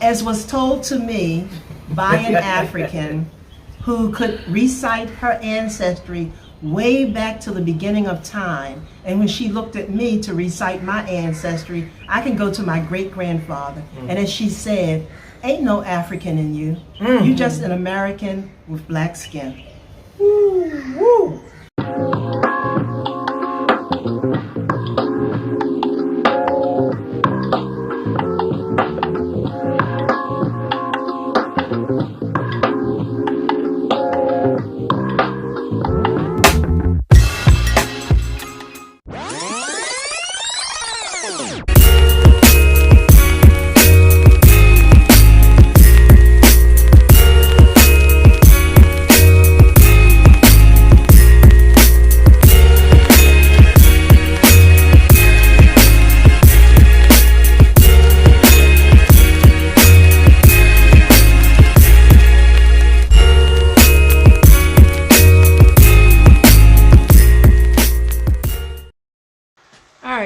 as was told to me by an African who could recite her ancestry way back to the beginning of time. And when she looked at me to recite my ancestry, I can go to my great-grandfather. And as she said, ain't no African in you. You just an American with black skin. Woo, woo.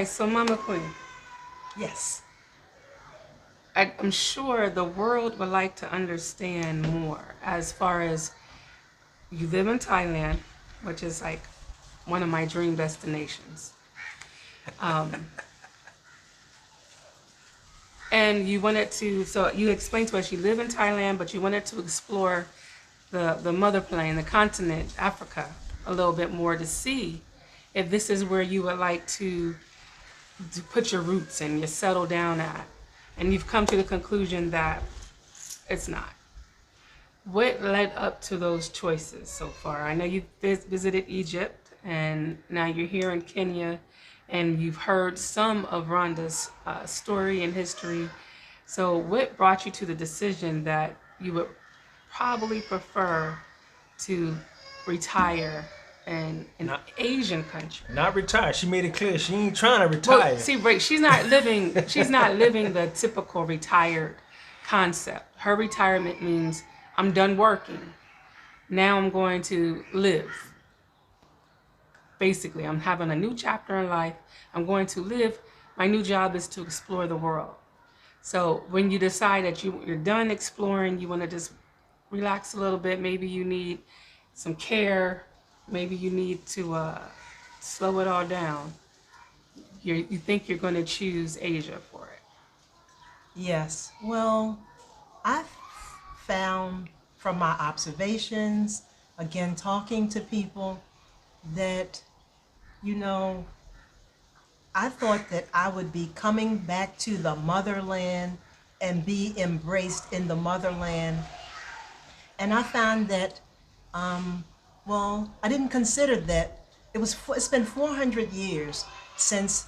So Mama Queen, Yes. I'm sure the world would like to understand more as far as you live in Thailand, which is like one of my dream destinations. And you wanted to, so you explained to us you live in Thailand, but you wanted to explore the mother plane, the continent, Africa, a little bit more to see if this is where you would like to put your roots and you settle down at, and you've come to the conclusion that it's not. What led up to those choices so far? I know you visited Egypt, and now you're here in Kenya, and you've heard some of Rwanda's story and history. So what brought you to the decision that you would probably prefer to retire in an Asian country? Not retire. She made it clear she ain't trying to retire. Well, see, right, she's not living the typical retired concept. Her retirement means I'm done working. Now I'm going to live. Basically, I'm having a new chapter in life. I'm going to live. My new job is to explore the world. So when you decide that you're done exploring, you want to just relax a little bit, maybe you need some care, maybe you need to slow it all down, you think you're going to choose Asia for it. Yes. Well, I've found from my observations, again, talking to people, that, you know, I thought that I would be coming back to the motherland and be embraced in the motherland. And I found that, well, I didn't consider that it's been 400 years since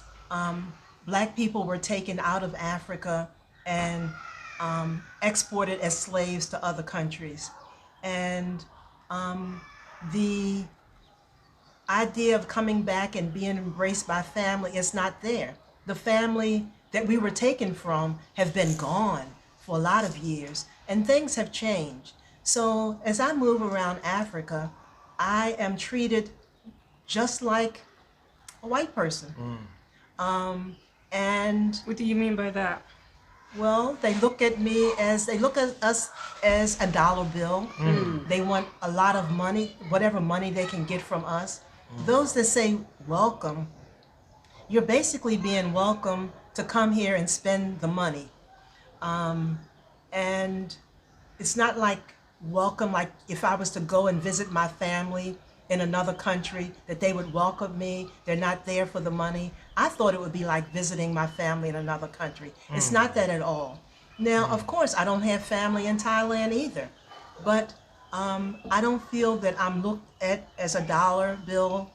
black people were taken out of Africa and exported as slaves to other countries. And the idea of coming back and being embraced by family is not there. The family that we were taken from have been gone for a lot of years, and things have changed. So as I move around Africa, I am treated just like a white person. And What do you mean by that? well, they look at us as a dollar bill. They want a lot of money, whatever money they can get from us. Those that say welcome, you're basically being welcome to come here and spend the money. And it's not like welcome, like if I was to go and visit my family in another country, that they would welcome me. They're not there for the money. I thought it would be like visiting my family in another country. It's not that at all. Now, of course, I don't have family in Thailand either, but I don't feel that I'm looked at as a dollar bill.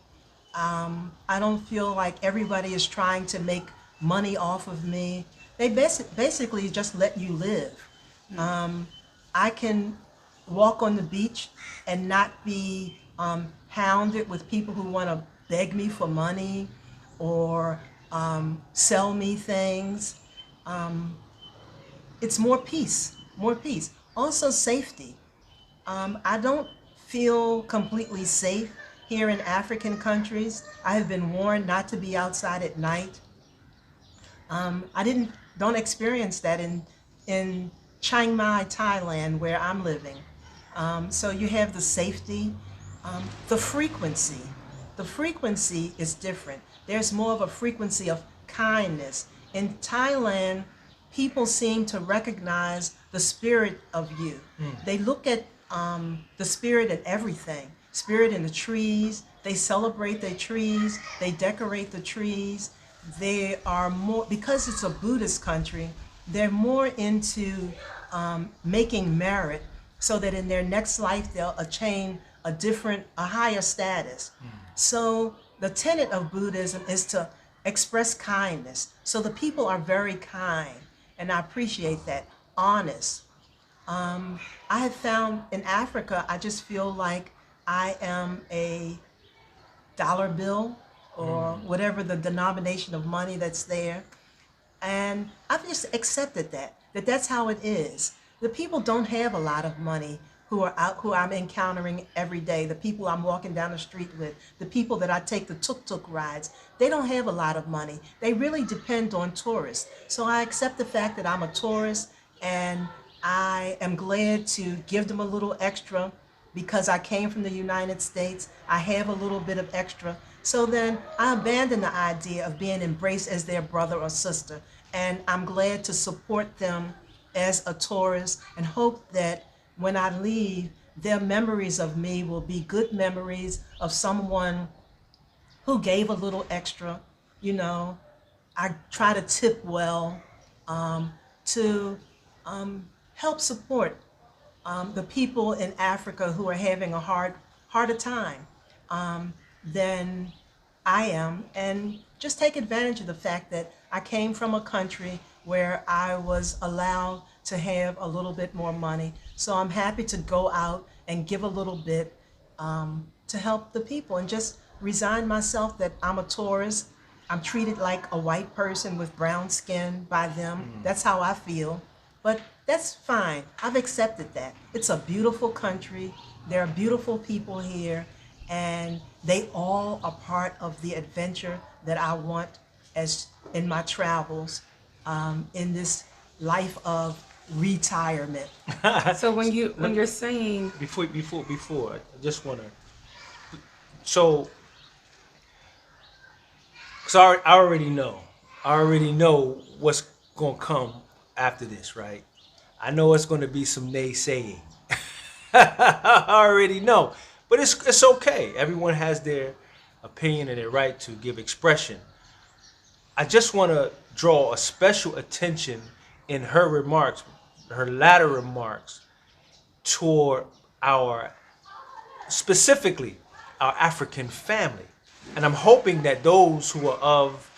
I don't feel like everybody is trying to make money off of me. They basically just let you live. I can walk on the beach and not be hounded with people who want to beg me for money or sell me things. It's more peace. Also safety. I don't feel completely safe here in African countries. I have been warned not to be outside at night. I don't experience that in Chiang Mai, Thailand, where I'm living. So you have the safety, the frequency. The frequency is different. There's more of a frequency of kindness. In Thailand, people seem to recognize the spirit of you. They look at the spirit in everything. Spirit in the trees. They celebrate their trees. They decorate the trees. They are more, because it's a Buddhist country, they're more into making merit so that in their next life they'll attain a higher status. So the tenet of Buddhism is to express kindness. So the people are very kind, and I appreciate that. Honest. I have found in Africa, I just feel like I am a dollar bill or whatever the denomination of money that's there. And I've just accepted that that's how it is. The people don't have a lot of money who are out, who I'm encountering every day, the people I'm walking down the street with, the people that I take the tuk-tuk rides, they don't have a lot of money. They really depend on tourists. So I accept the fact that I'm a tourist, and I am glad to give them a little extra because I came from the United States. I have a little bit of extra. So then I abandon the idea of being embraced as their brother or sister. And I'm glad to support them as a tourist and hope that when I leave, their memories of me will be good memories of someone who gave a little extra. You know, I try to tip well, to help support the people in Africa who are having a harder time than I am, and just take advantage of the fact that I came from a country where I was allowed to have a little bit more money. So I'm happy to go out and give a little bit to help the people, and just resign myself that I'm a tourist. I'm treated like a white person with brown skin by them. That's how I feel. But that's fine. I've accepted that. It's a beautiful country. There are beautiful people here, and they all are part of the adventure that I want as in my travels, in this life of retirement. So when you're saying Before, I just wanna. So, I already know. I already know what's gonna come after this, right? I know it's gonna be some naysaying. I already know, but it's okay. Everyone has their opinion and their right to give expression. I just want to draw a special attention in her remarks, her latter remarks, toward specifically our African family. And I'm hoping that those who are of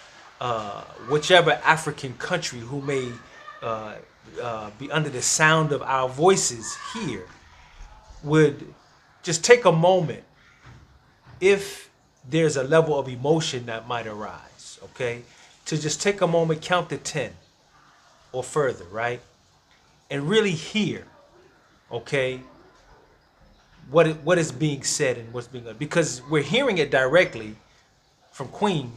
whichever African country who may be under the sound of our voices here would just take a moment, if there's a level of emotion that might arise, okay, to just take a moment, count to 10 or further, right? And really hear, okay, what is being said and what's being done. Because we're hearing it directly from Queen,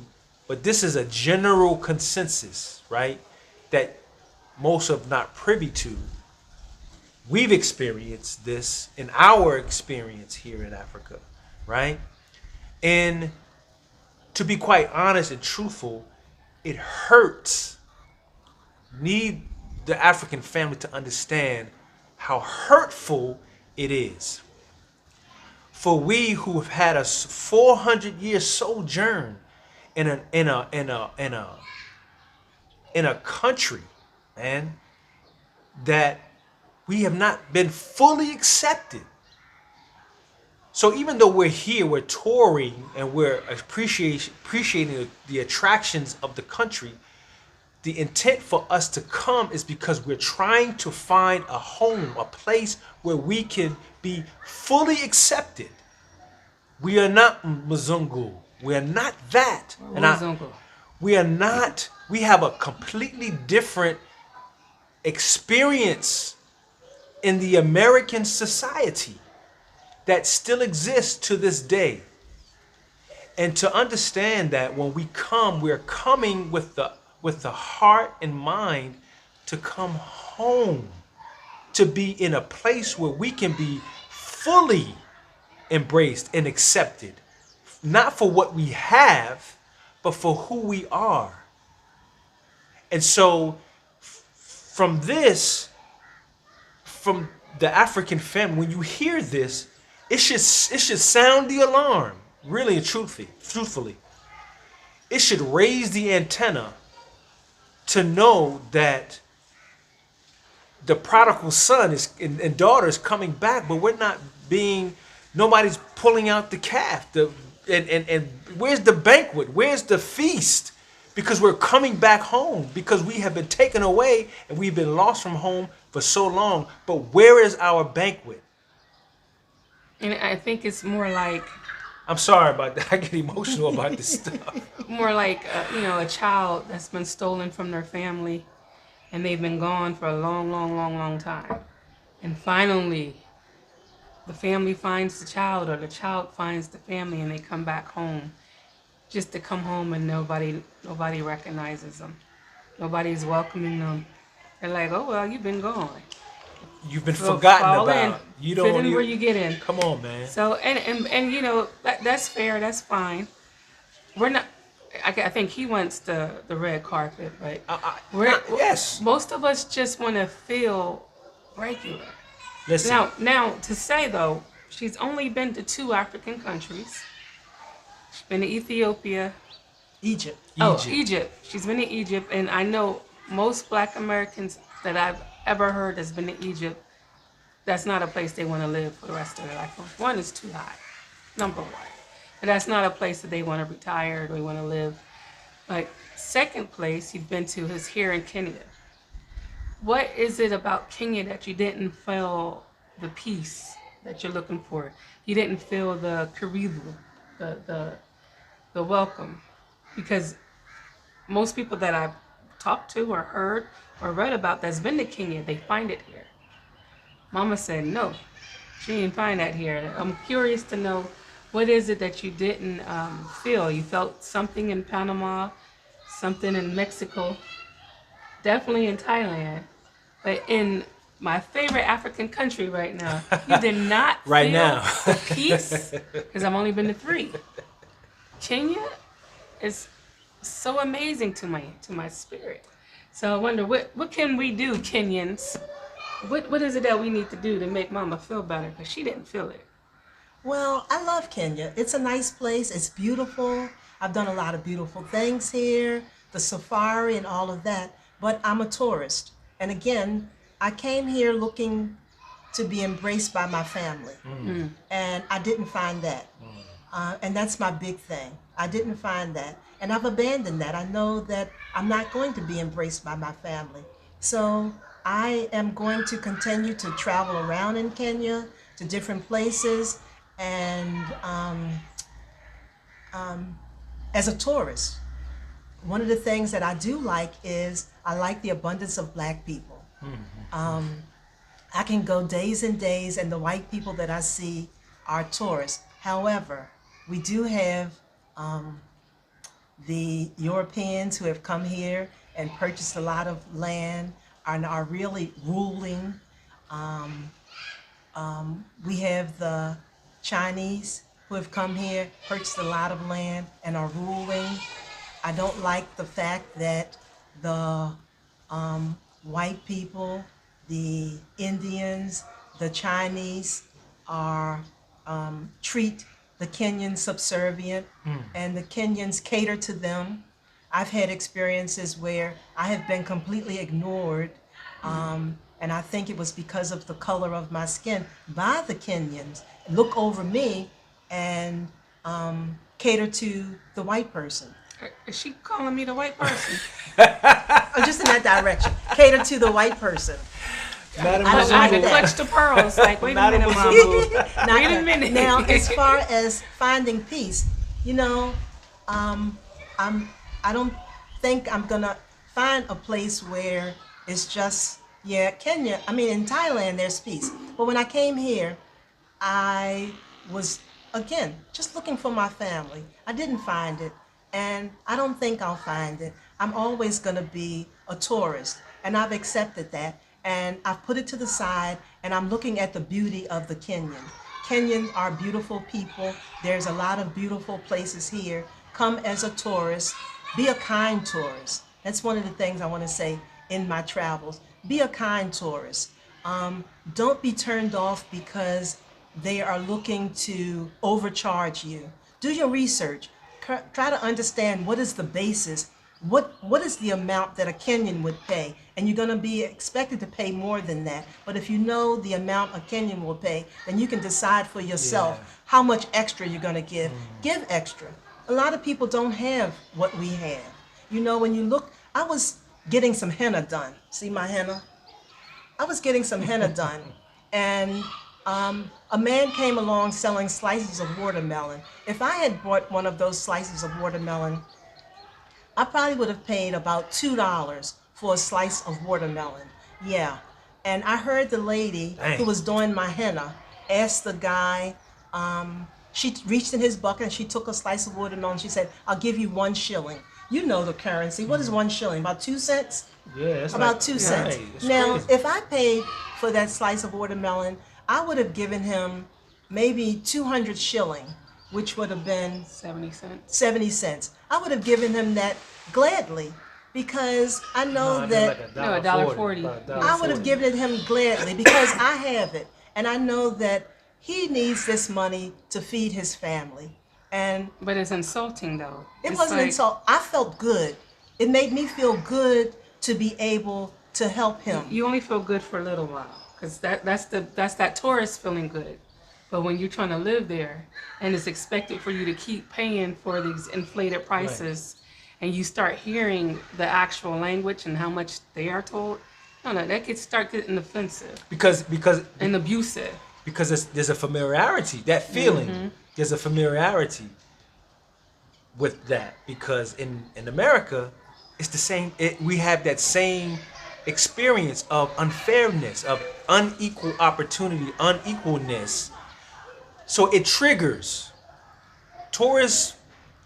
but this is a general consensus, right, that most are not privy to. We've experienced this in our experience here in Africa, right? And to be quite honest and truthful, it hurts. Need the African family to understand how hurtful it is for we who have had a 400-year sojourn in a country, man, that we have not been fully accepted. So even though we're here, we're touring and we're appreciating the attractions of the country, the intent for us to come is because we're trying to find a home, a place where we can be fully accepted. We are not Mzungu. We are not that. We are not. We have a completely different experience in the American society that still exists to this day. And to understand that when we come, we're coming with the heart and mind to come home. to be in a place where we can be fully embraced and accepted, not for what we have, but for who we are. And so from this, from the African family, when you hear this, it should sound the alarm, really and truthfully. It should raise the antenna to know that the prodigal son and daughter is coming back, but we're not being, nobody's pulling out the calf. And where's the banquet? Where's the feast? Because we're coming back home, because we have been taken away and we've been lost from home for so long. But where is our banquet? And I think it's more like, I'm sorry about that. I get emotional about this stuff. more like a child that's been stolen from their family, and they've been gone for a long, long, long, long time. And finally, the family finds the child, or the child finds the family, and they come back home. Just to come home and nobody recognizes them. Nobody's welcoming them. They're like, oh, well, you've been gone. You've been So forgotten fall about. in. You Fit don't. in where you get in. Come on, man. So and that's fair. That's fine. We're not. I think he wants the red carpet, but Yes. Most of us just want to feel regular. Listen. Now to say though, she's only been to 2 African countries. She's been to Ethiopia. Egypt. Egypt. She's been to Egypt, and I know most Black Americans that I've ever heard that's been to Egypt, that's not a place they want to live for the rest of their life. One, is too high, number one. And that's not a place that they want to retire or they want to live. Like, second place you've been to is here in Kenya. What is it about Kenya that you didn't feel the peace that you're looking for? You didn't feel the karibu, the welcome, because most people that I've talked to or heard or read about that's been to Kenya, they find it here. Mama said no, she didn't find that here. I'm curious to know, what is it that you didn't feel? You felt something in Panama, something in Mexico, definitely in Thailand, but in my favorite African country right now, you did not Right feel now. the peace, because I've only been to 3. Kenya is so amazing to my spirit. So I wonder, what can we do, Kenyans? What is it that we need to do to make Mama feel better? Because she didn't feel it. Well, I love Kenya. It's a nice place. It's beautiful. I've done a lot of beautiful things here, the safari and all of that. But I'm a tourist. And again, I came here looking to be embraced by my family. And I didn't find that. And that's my big thing. I didn't find that. And I've abandoned that. I know that I'm not going to be embraced by my family. So I am going to continue to travel around in Kenya to different places, and as a tourist, one of the things that I do like is I like the abundance of Black people. I can go days and days, and the white people that I see are tourists. However, we do have the Europeans who have come here and purchased a lot of land and are really ruling. We have the Chinese who have come here, purchased a lot of land, and are ruling. I don't like the fact that the white people, the Indians, the Chinese are treat the Kenyans subservient, and the Kenyans cater to them. I've had experiences where I have been completely ignored, and I think it was because of the color of my skin, by the Kenyans, look over me and cater to the white person. Is she calling me the white person? Just in that direction. Cater to the white person. Madam I don't I like can that. clutch the pearls. Like, wait a Madam minute, Mizzou. Mama. Now, Wait a minute. Now, as far as finding peace, you know, I don't think I'm gonna find a place where it's just, yeah, Kenya. I mean, in Thailand there's peace, but when I came here, I was again just looking for my family. I didn't find it, and I don't think I'll find it. I'm always gonna be a tourist, and I've accepted that. and I've put it to the side, and I'm looking at the beauty of the Kenyan. Kenyans are beautiful people. There's a lot of beautiful places here. Come as a tourist. Be a kind tourist. That's one of the things I want to say in my travels. Be a kind tourist. Don't be turned off because they are looking to overcharge you. Do your research. Try to understand what is the basis, what is the amount that a Kenyan would pay, and you're going to be expected to pay more than that. But if you know the amount a Kenyan will pay, then you can decide for yourself how much extra you're going to give. Give extra. A lot of people don't have what we have. You know, when you look, I was getting some henna done. See my henna? I was getting some henna done, and a man came along selling slices of watermelon. If I had bought one of those slices of watermelon, I probably would have paid about $2 for a slice of watermelon. Yeah. And I heard the lady who was doing my henna ask the guy, she reached in his bucket and she took a slice of watermelon. She said, "I'll give you 1 shilling. You know the currency. What is 1 shilling? About 2 cents? Yeah, it's About like, 2 cents. Right, Now, crazy. if I paid for that slice of watermelon, I would have given him maybe 200 shilling, which would have been 70 cents. 70 cents. I would have given him that gladly because I know No, I that think No, like $1.40. about I would have $1.40. given it him gladly because I have it. And I know that he needs this money to feed his family. And But it's insulting though. it It's wasn't like, insult. I felt good. It made me feel good to be able to help him. you only feel good for a little while because that's that tourist feeling good. But when you're trying to live there and it's expected for you to keep paying for these inflated prices, and you start hearing the actual language and how much they are told, no, that could start getting offensive because and abusive. there's a familiarity, that feeling. There's a familiarity with that because in America, it's the same. We have that same experience of unfairness, of unequal opportunity, unequalness. So it triggers tourists.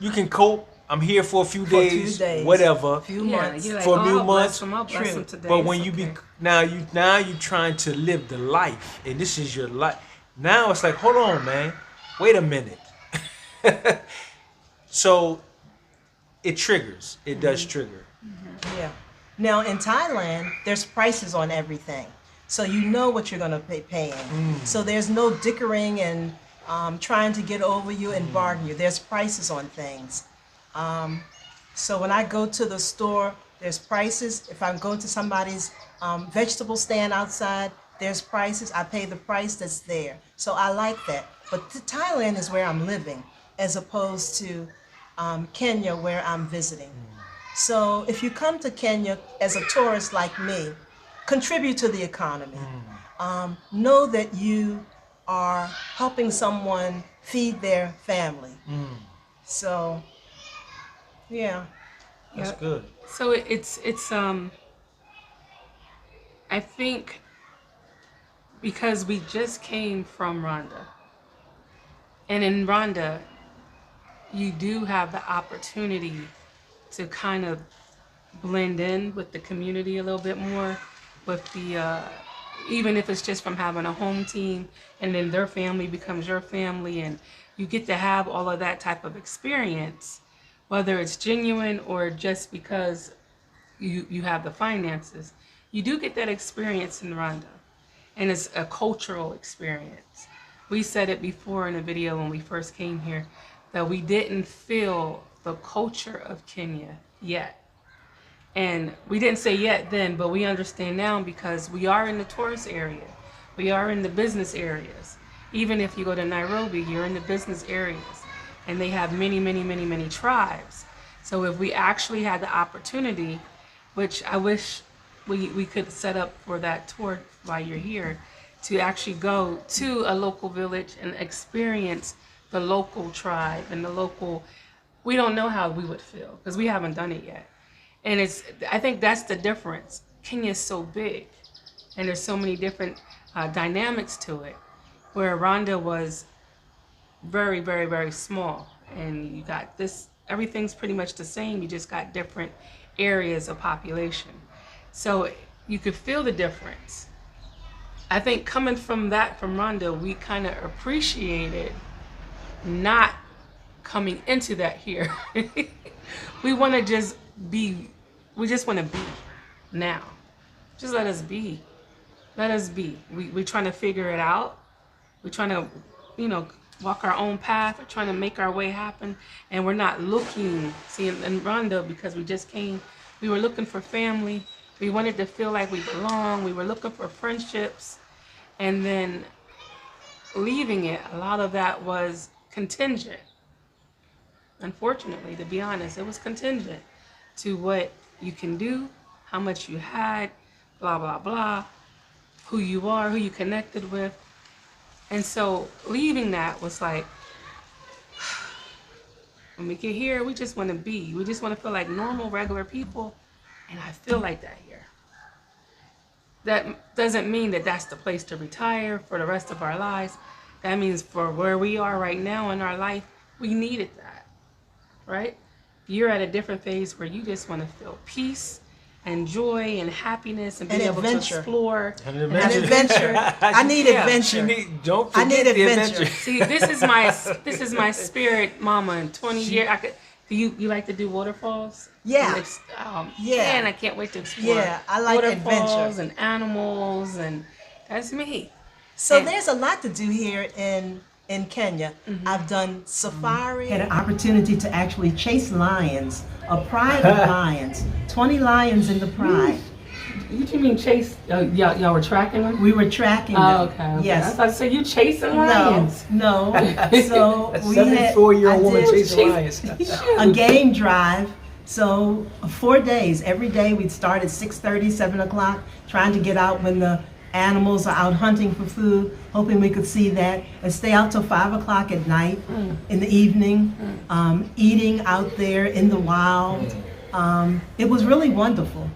You can cope. I'm here for a few For a days, few days, whatever. few Yeah, months. you're like, For a oh, few I'll bless months, them, I'll bless true. them today. But when It's you okay. now you trying to live the life, and this is your life. Now it's like, hold on, man, wait a minute. So it triggers. It does trigger. Yeah. Now in Thailand, there's prices on everything, so you know what you're gonna be paying. So there's no dickering and trying to get over you and bargain you. There's prices on things. So when I go to the store, there's prices. If I go to somebody's vegetable stand outside, there's prices. I pay the price that's there. So I like that. But Thailand is where I'm living, as opposed to Kenya, where I'm visiting. So if you come to Kenya as a tourist like me, contribute to the economy. Know that you are helping someone feed their family. So, yeah. That's Yep. good. So it's I think because we just came from Rwanda, and in Rwanda, you do have the opportunity to kind of blend in with the community a little bit more, with the even if it's just from having a home team and then their family becomes your family, and you get to have all of that type of experience, whether it's genuine or just because you have the finances. You do get that experience in Rwanda, and it's a cultural experience. We said it before in a video when we first came here that we didn't feel the culture of Kenya yet. And we didn't say yet then, but we understand now because we are in the tourist area. We are in the business areas. Even if you go to Nairobi, you're in the business areas. And they have many, many, many, many tribes. So if we actually had the opportunity, which I wish we could set up for that tour while you're here, to actually go to a local village and experience the local tribe and the local, we don't know how we would feel because we haven't done it yet. And I think that's the difference. Kenya is so big and there's so many different dynamics to it, where Rwanda was very, very, very small. And you got this, everything's pretty much the same. You just got different areas of population. So you could feel the difference. I think coming from Rwanda, we kind of appreciated not coming into that here. We want to just be, we just want to be now. Just let us be. Let us be. We're trying to figure it out. We're trying to, walk our own path. We're trying to make our way happen. And we're not looking, see, in Rwanda, because we just came, we were looking for family. We wanted to feel like we belong. We were looking for friendships. And then leaving it, a lot of that was contingent. Unfortunately, to be honest, it was contingent to what you can do, how much you had, blah, blah, blah, who you are, who you connected with. And so leaving that was like, when we get here, we just want to be. We just want to feel like normal, regular people. And I feel like that here. That doesn't mean that that's the place to retire for the rest of our lives. That means for where we are right now in our life, we needed that, right? You're at a different phase where you just want to feel peace and joy and happiness and be able to explore. An adventure. I need adventure. Don't forget I need the adventure. See, this is my spirit, mama. In 20 years, do you like to do waterfalls? Yeah. Yeah. And I can't wait to explore. Yeah, I like waterfalls adventure and animals, and that's me. So there's a lot to do here in Kenya. I've done safari. Had an opportunity to actually chase lions, a pride of lions, 20 lions in the pride. What you mean chase? Y'all were tracking them? We were tracking them. Oh, okay. Yes. I thought so. You chasing lions? No. So A we had 74-year-old woman did chasing lions. a game drive. So 4 days, every day we'd start at 6:30, 7 o'clock, trying to get out when the animals are out hunting for food, hoping we could see that, and stay out till 5 o'clock at night, in the evening, eating out there in the wild. It was really wonderful.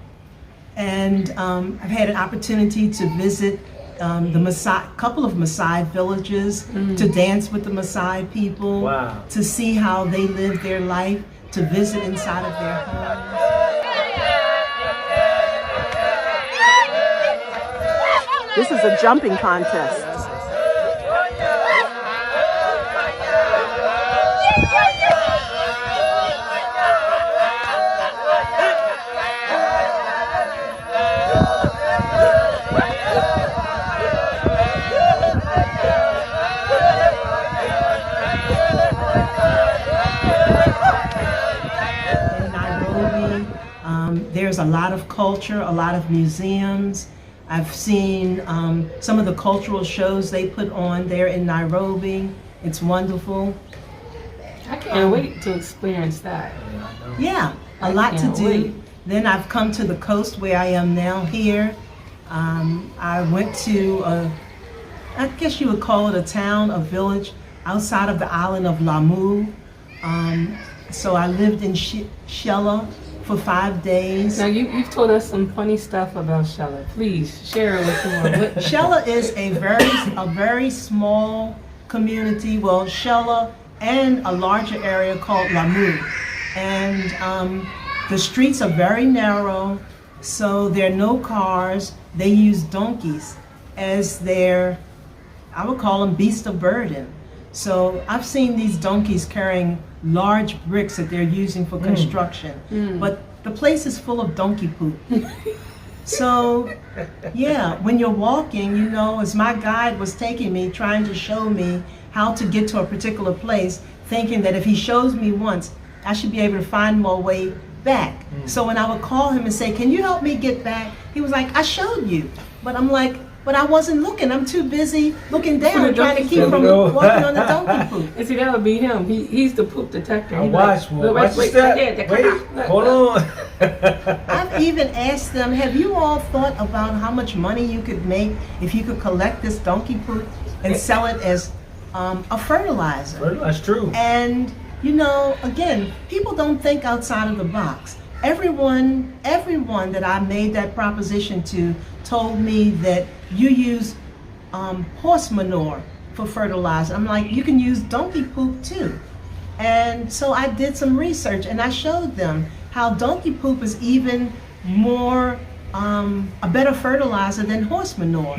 And I've had an opportunity to visit the Maasai, couple of Maasai villages, to dance with the Maasai people, Wow. to see how they live their life, to visit inside of their homes. This is a jumping contest. There's a lot of culture, a lot of museums. I've seen some of the cultural shows they put on there in Nairobi. It's wonderful. I can't wait to experience that. Yeah, a lot to can't do. wait. Then I've come to the coast where I am now here. I went to, I guess you would call it a town, a village, outside of the island of Lamu. So I lived in Shella for 5 days. Now you've told us some funny stuff about Shella. Please share it with me. Shella is a very small community. Well, Shella and a larger area called Lamu, and the streets are very narrow. So there are no cars. They use donkeys as their, I would call them beasts of burden. So I've seen these donkeys carrying large bricks that they're using for construction. But the place is full of donkey poop. So, yeah, when you're walking, as my guide was taking me, trying to show me how to get to a particular place, thinking that if he shows me once, I should be able to find my way back. So when I would call him and say, "Can you help me get back?" He was like, "I showed you." But I'm like, but I wasn't looking. I'm too busy looking down, trying to keep from walking on the donkey poop. And see, that would be him. He's the poop detector. Watch your step. Wait, hold on. I've even asked them, have you all thought about how much money you could make if you could collect this donkey poop and sell it as a fertilizer? That's true. And, again, people don't think outside of the box. Everyone that I made that proposition to told me that you use horse manure for fertilizer. I'm like, you can use donkey poop too. And so I did some research and I showed them how donkey poop is even more a better fertilizer than horse manure.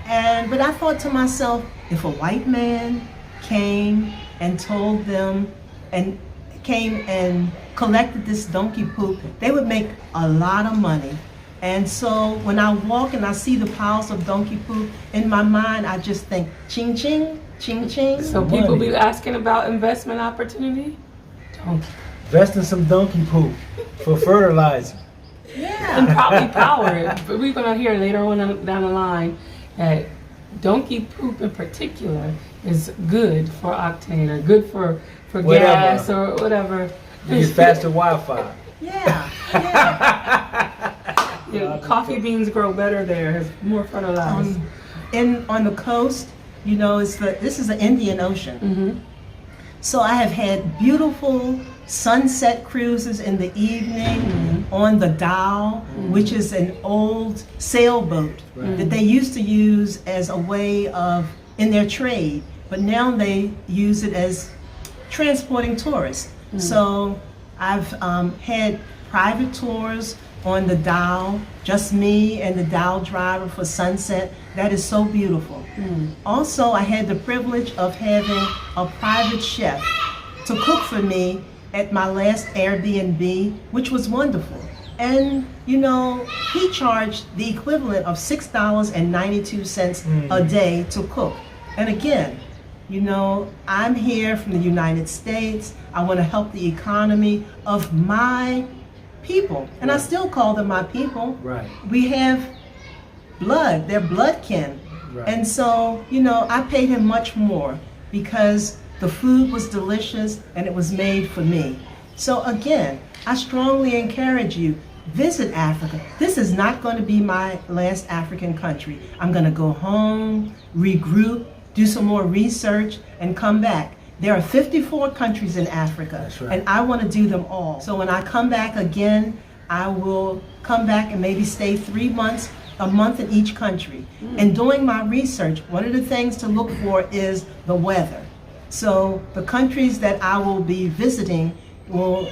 But I thought to myself, if a white man came and told them and came and collected this donkey poop, they would make a lot of money. And so when I walk and I see the piles of donkey poop, in my mind I just think ching ching, ching ching. So people be asking about investment opportunity? Donkey. Invest in some donkey poop for fertilizer. Yeah. And probably power. But we're gonna hear later on down the line that donkey poop in particular is good for octane or good for gas or whatever. You get faster Wi-Fi. Yeah. Yeah. Yeah, coffee beans grow better there. Has more fertilizer. On the coast, you know, this is the Indian Ocean. So I have had beautiful sunset cruises in the evening on the Dhow, which is an old sailboat that they used to use as a way of in their trade, but now they use it as transporting tourists. So I've had private tours on the Dhow, just me and the Dhow driver for sunset. That is so beautiful. Also, I had the privilege of having a private chef to cook for me at my last Airbnb, which was wonderful. And you know, he charged the equivalent of $6.92 a day to cook. And again, you know, I'm here from the United States. I want to help the economy of my people. And I still call them my people. Right. We have blood, they're blood kin. Right. And so, you know, I paid him much more because the food was delicious and it was made for me. So again, I strongly encourage you, visit Africa. This is not going to be my last African country. I'm going to go home, regroup, do some more research, and come back. There are 54 countries in Africa, That's right. and I want to do them all. So when I come back again, I will come back and maybe stay 3 months, a month in each country. And doing my research, one of the things to look for is the weather. So the countries that I will be visiting will,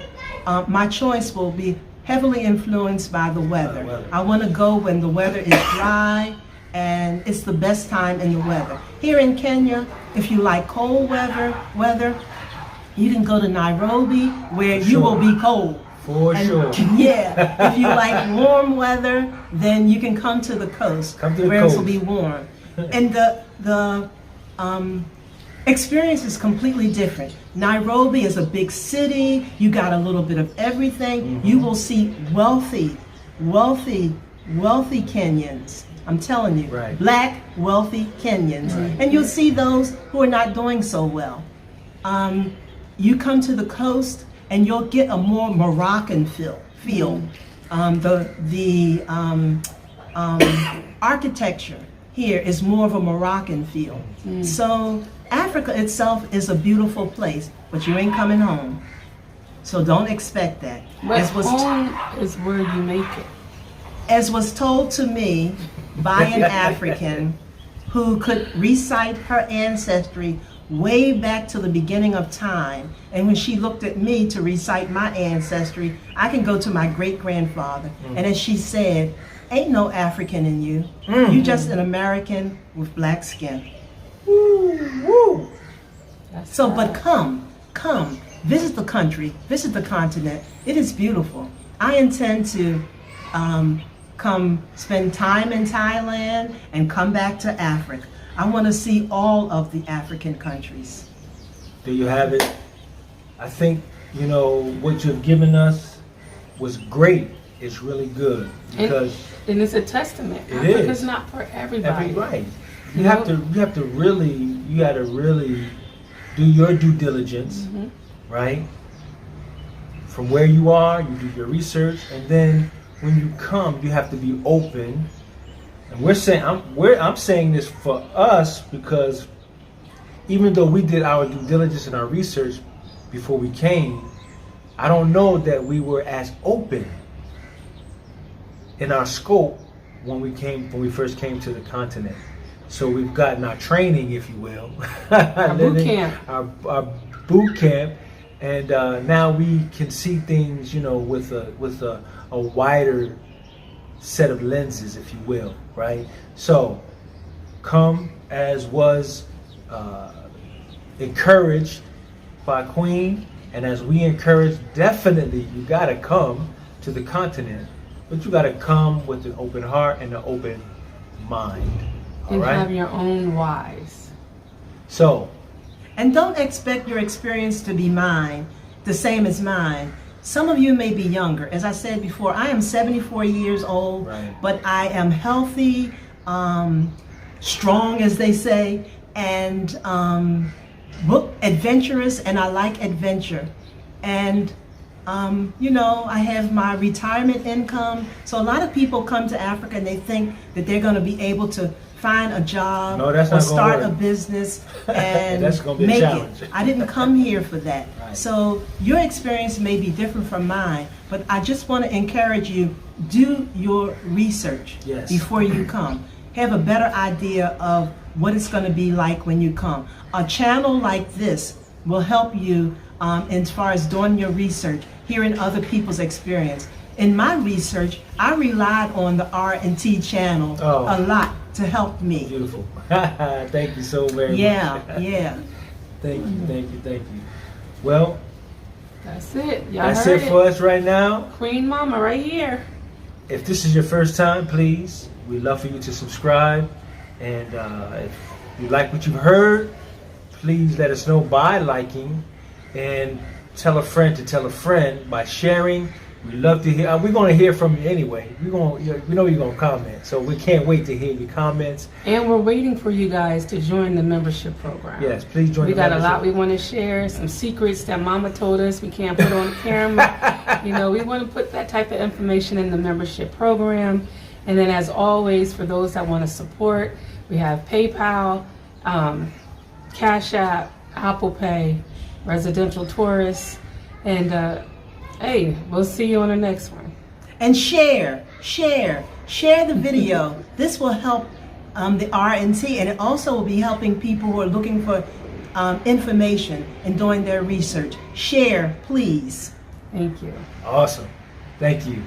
my choice will be heavily influenced by the weather. I want to go when the weather is dry and it's the best time in the weather. Here in Kenya, if you like cold weather, you can go to Nairobi where you will be cold. For sure. Yeah, if you like warm weather, then you can come to the coast Come to the where coast. it will be warm. And the experience is completely different. Nairobi is a big city. You got a little bit of everything. You will see wealthy Kenyans. I'm telling you, Right. black, wealthy Kenyans. Right. And you'll see those who are not doing so well. You come to the coast and you'll get a more Moroccan feel. The architecture here is more of a Moroccan feel. So Africa itself is a beautiful place, but you ain't coming home. So don't expect that. But As was, home is where you make it. as was told to me by an African who could recite her ancestry way back to the beginning of time. And when she looked at me to recite my ancestry, I can go to my great-grandfather. And as she said, ain't no African in you. You just an American with black skin. Woo. So, but come, visit the country, visit the continent. It is beautiful. I intend to come spend time in Thailand and come back to Africa. I want to see all of the African countries. There you have it. I think, you know, what you've given us was great. It's really good because And it's a testament. It Africa's is. not for everybody. right. You have to really do your due diligence, right? From where you are, you do your research, and then when you come, you have to be open. And I'm saying this for us because even though we did our due diligence and our research before we came, I don't know that we were as open in our scope when we first came to the continent. So we've gotten our training, if you will, Our boot camp. our boot camp, and now we can see things, you know, with a wider set of lenses, if you will, right? So come as was encouraged by Queen, and as we encourage, definitely you gotta come to the continent, but you gotta come with an open heart and an open mind. All And right? have your own whys. So, And don't expect your experience to be mine, the same as mine. Some of you may be younger. As I said before, I am 74 years old, Right. but I am healthy, strong, as they say, and adventurous, and I like adventure. And you know, I have my retirement income. So a lot of people come to Africa and they think that they're going to be able to find a job No, that's or not gonna start work. a business and That's gonna be a make challenge. it. I didn't come here for that. Right. So your experience may be different from mine, but I just want to encourage you, do your research Yes. before you come. Have a better idea of what it's going to be like when you come. A channel like this will help you as far as doing your research, hearing other people's experience. In my research, I relied on the R&T channel a lot to help me. beautiful. Thank you so very much. Yeah, yeah. Thank you, thank you, thank you. Well, That's it. Y'all that's heard it for us right now. Queen Mama right here. If this is your first time, please, we'd love for you to subscribe. And if you like what you've heard, please let us know by liking, and tell a friend to tell a friend by sharing. We love to hear. We're going to hear from you anyway. We know you're going to comment, so we can't wait to hear your comments. And we're waiting for you guys to join the membership program. Yes, please join. We the got a membership. lot we want to share, some secrets that Mama told us we can't put on camera. You know, we want to put that type of information in the membership program. And then as always, for those that want to support, we have PayPal, Cash App, Apple Pay, Residential Tourist, and hey, we'll see you on the next one. And share the video. This will help the R&T, and it also will be helping people who are looking for information and doing their research. Share, please. Thank you. Awesome. Thank you.